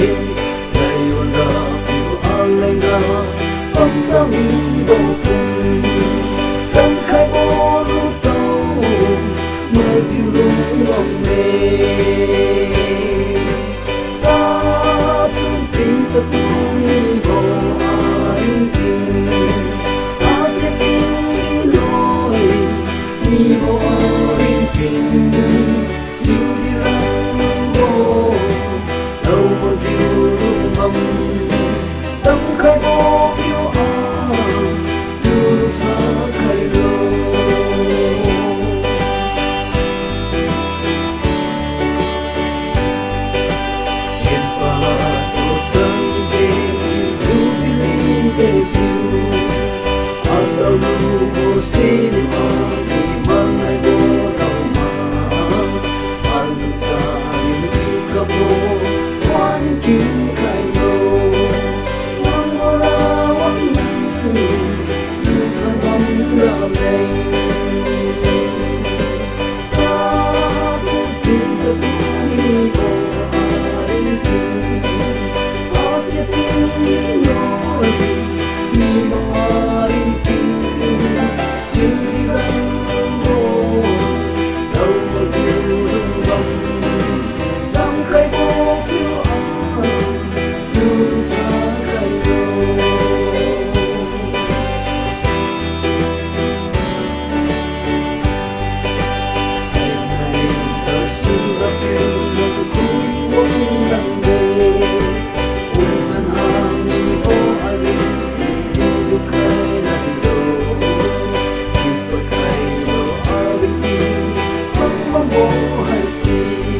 Tayo alay na pagdami bokong Tan khai bố lưu tàu mơ diêu lung ngọc mê Ta tung tình ta tung mi bồ anh tình Ta tiết tình đi lối mi bồ anh tình Chiều đi lăng bồ đâu mơ diêu lung ngọc Tâm khai bố yêu từ xa khai lâu Hiện bà tổ chân về dịu dù bili về dịu Anh đâu lưu bố xin mà thì mang lại bố đâu mà Anh được xa những dịu cấp bố Hoan kiếm khai lâu See